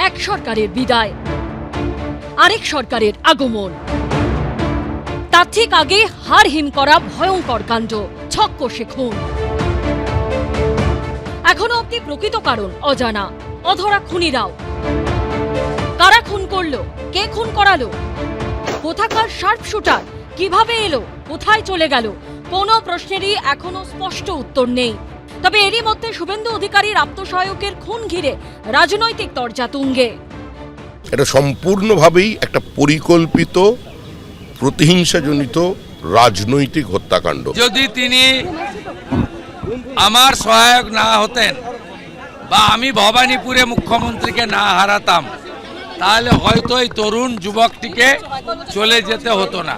এক সরকারের বিদায়, আরেক সরকারের আগমন, তার ঠিক আগে হাড় হিম করা ভয়ঙ্কর কাণ্ড, ছক্কশে খুন। এখনো অব্দি প্রকৃত কারণ অজানা, অধরা খুনিরাও। কারা খুন করলো, কে খুন করালো, কোথাকার শার্প শুটার, কিভাবে এলো, কোথায় চলে গেল, কোনো প্রশ্নেরই এখনো স্পষ্ট উত্তর নেই। তবে এরই মধ্যে শুভেন্দু অধিকারীর আত্মসহায়কের খুন ঘিরে রাজনৈতিক তরজা তুঙ্গে। এটা সম্পূর্ণভাবেই একটা পরিকল্পিত প্রতিহিংসাজনিত রাজনৈতিক হত্যাকাণ্ড। যদি তিনি আমার সহায়ক না হতেন বা আমি ভবানীপুরে মুখ্যমন্ত্রীকে না হারাতাম, তাহলে হয়তো এই তরুণ যুবকটিকে চলে যেতে হতো না।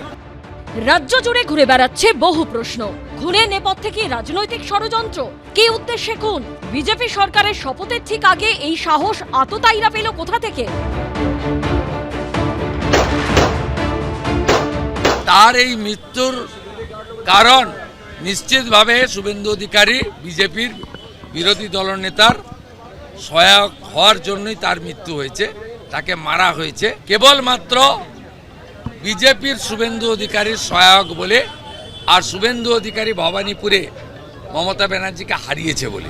রাজ্য জুড়ে ঘুরে বেড়াচ্ছে বহু প্রশ্ন। খুনের নেপথ্যে কি রাজনৈতিক ষড়যন্ত্র? কি উদ্দেশ্যে খুন? বিজেপি সরকারের শপথের ঠিক আগে এই সাহস আততায়ীরা পেল কোথা থেকে? তার এই মৃত্যুর কারণ নিশ্চিতভাবে শুভেন্দু অধিকারী বিজেপির বিরোধী দলনেতার সহায়ক হওয়ার জন্যই তার মৃত্যু হয়েছে, তাকে মারা হয়েছে কেবলমাত্র বিজেপির শুভেন্দু অধিকারীর সহায়ক বলে, আর শুভেন্দু অধিকারী ভবানীপুরে মমতা ব্যানার্জিকে হারিয়েছে বলে।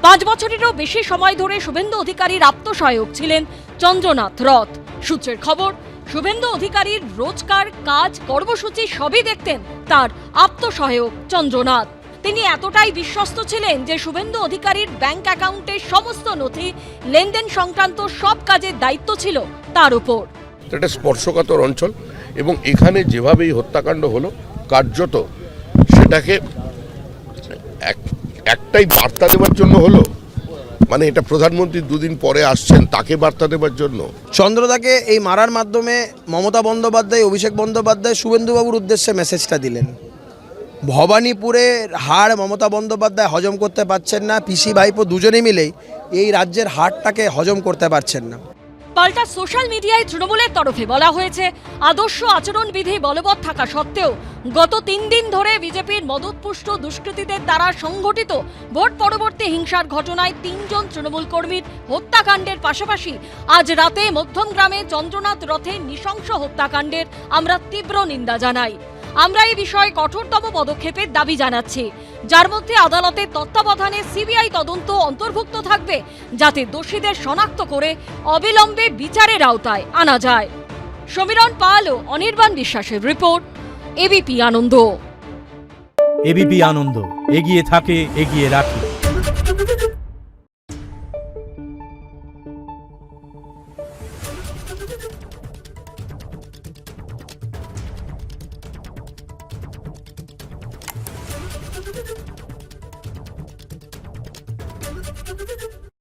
5 বছরেরও বেশি সময় ধরে শুভেন্দু অধিকারীর আত্মসহায়ক ছিলেন চন্দ্রনাথ রথ। সূত্রের খবর, শুভেন্দু অধিকারীর রোজকার কাজ কর্মসূচি সবই দেখতেন তার আত্মসহায়ক চন্দ্রনাথ। তিনি এতটাই বিশ্বস্ত ছিলেন যে শুভেন্দু অধিকারীর ব্যাংক অ্যাকাউন্টের সমস্ত নথি, লেনদেন সংক্রান্ত সব কাজের দায়িত্ব ছিল তার উপর। এটা স্পর্শকাতর অঞ্চল এবং এখানে যেভাবে এই হত্যাকাণ্ড হলো, কার্যত সেটাকে একটাই বার্তা দেওয়ার জন্য হলো। মানে এটা প্রধানমন্ত্রী 2 দিন পরে আসছেন, তাকে বার্তা দেওয়ার জন্য। চন্দ্রদাকে এই মারার মাধ্যমে মমতা বন্দ্যোপাধ্যায়, অভিষেক বন্দ্যোপাধ্যায় শুভেন্দুবাবুর উদ্দেশ্যে মেসেজটা দিলেন। ভবানীপুরের হাড় মমতা বন্দ্যোপাধ্যায় হজম করতে পারছেন না, পিসি ভাইপো দুজনে মিলেই এই রাজ্যের হাড়টাকে হজম করতে পারছেন না। পাল্টা সোশ্যাল মিডিয়ায় তৃণমূলের তরফে বলা হয়েছে, আদর্শ আচরণবিধি বলবৎ থাকা সত্ত্বেও গত 3 দিন ধরে বিজেপির মদতপুষ্ট দুষ্কৃতীদের দ্বারা সংঘটিত ভোট পরবর্তী হিংসার ঘটনায় 3 জন তৃণমূল কর্মীর হত্যাকাণ্ডের পাশাপাশি আজ রাতে মধ্যমগ্রামে চন্দ্রনাথ রথের নৃশংস হত্যাকাণ্ডের আমরা তীব্র নিন্দা জানাই। আমরা এই বিষয়ে কঠোরতম পদক্ষেপের দাবি জানাচ্ছি, যার মধ্যে আদালতের তত্ত্বাবধানে সিবিআই তদন্ত অন্তর্ভুক্ত থাকবে, যাতে দোষীদের শনাক্ত করে অবিলম্বে বিচারের আওতায় আনা যায়। সমীরণ পাল ও অনির্বাণ বিশ্বাসের রিপোর্ট, এবিপি আনন্দ। এবিপি আনন্দ, এগিয়ে থাকে, এগিয়ে রাখে। Thank you.